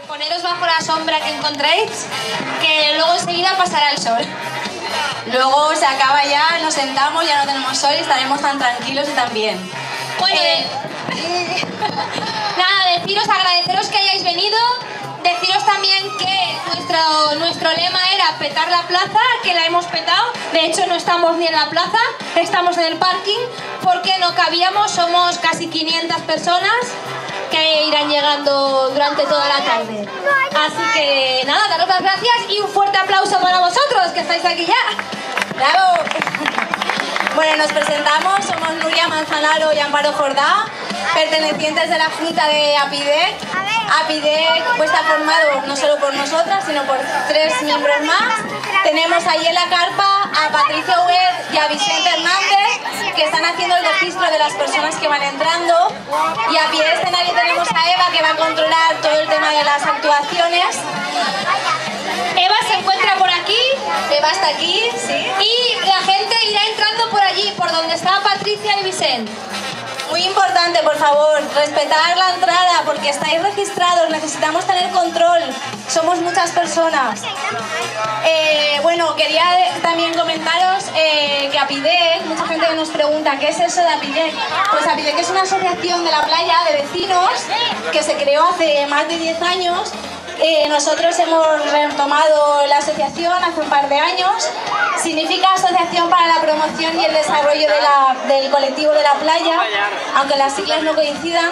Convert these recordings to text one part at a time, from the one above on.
Poneros bajo la sombra que encontréis, que luego enseguida pasará el sol. Luego se acaba ya, nos sentamos, ya no tenemos sol y estaremos tan tranquilos y tan bien. Bueno, nada, deciros, agradeceros que hayáis venido. Deciros también que nuestro lema era petar la plaza, que la hemos petado. De hecho, no estamos ni en la plaza, estamos en el parking, porque no cabíamos, somos casi 500 personas que irán llegando durante toda la tarde. Así que nada, daros las gracias y un fuerte aplauso para vosotros, que estáis aquí ya. ¡Bravo! Bueno, nos presentamos, somos Nuria Manzanaro y Amparo Jordá, pertenecientes de la Junta de APIDEC. APIDEC pues, está formado no solo por nosotras, sino por 3 miembros más. Tenemos ahí en la carpa a Patricia Huguet y a Vicente Hernández, que están haciendo el registro de las personas que van entrando. Y a pie de escenario tenemos a Eva, que va a controlar todo el tema de las actuaciones. Eva se encuentra por aquí. Eva está aquí, sí. Y la gente irá entrando por allí, por donde está Patricia y Vicente. Muy importante, por favor, respetar la entrada porque estáis registrados, necesitamos tener control, somos muchas personas. Bueno, quería también comentaros que APIDEC, mucha gente nos pregunta ¿qué es eso de APIDEC? Pues APIDEC es una asociación de la playa de vecinos que se creó hace más de 10 años. Nosotros hemos retomado la asociación hace un par de años. Significa Asociación para la Promoción y el Desarrollo del Colectivo de la Playa, aunque las siglas no coincidan.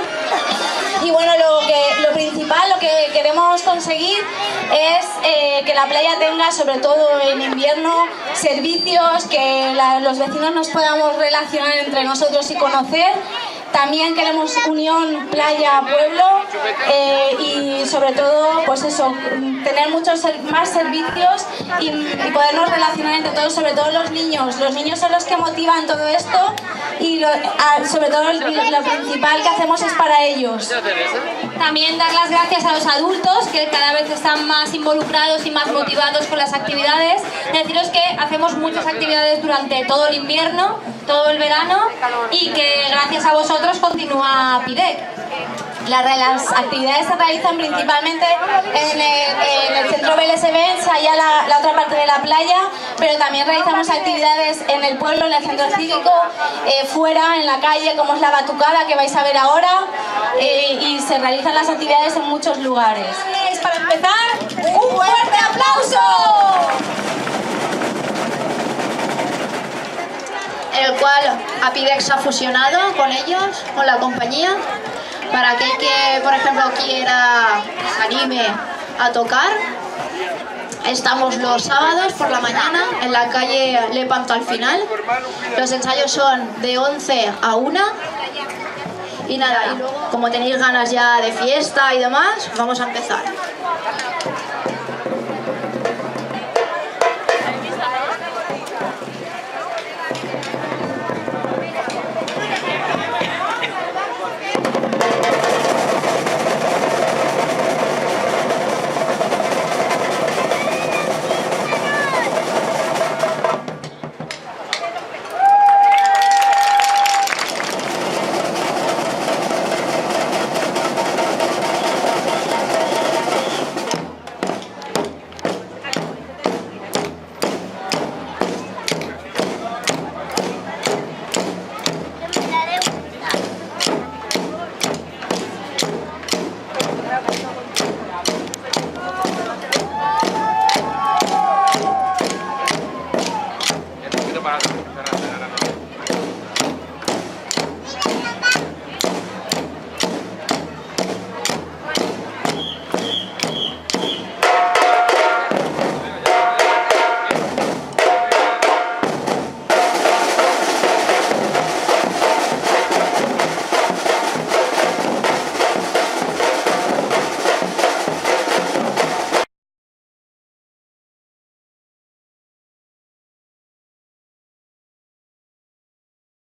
Y bueno, lo principal, lo que queremos conseguir es que la playa tenga, sobre todo en invierno, servicios, que los vecinos nos podamos relacionar entre nosotros y conocer. También queremos unión playa-pueblo y sobre todo, pues eso, tener muchos más servicios y podernos relacionar entre todos, sobre todo los niños. Los niños son los que motivan todo esto y sobre todo lo principal que hacemos es para ellos. También dar las gracias a los adultos que cada vez están más involucrados y más motivados con las actividades. Deciros que hacemos muchas actividades durante todo el invierno, todo el verano y que gracias a vosotros continúa APIDEC. Las actividades se realizan principalmente en el centro BLSB, allá la otra parte de la playa, pero también realizamos actividades en el pueblo, en el centro cívico, fuera, en la calle, como es la batucada que vais a ver ahora, y se realizan las actividades en muchos lugares. Para empezar, ¡un fuerte aplauso! En el cual APIDEC se ha fusionado con ellos, con la compañía, para aquel que, por ejemplo, quiera, se anime a tocar. Estamos los sábados por la mañana en la calle Lepanto al final. Los ensayos son de 11 a 1. Y nada, y luego, como tenéis ganas ya de fiesta y demás, vamos a empezar.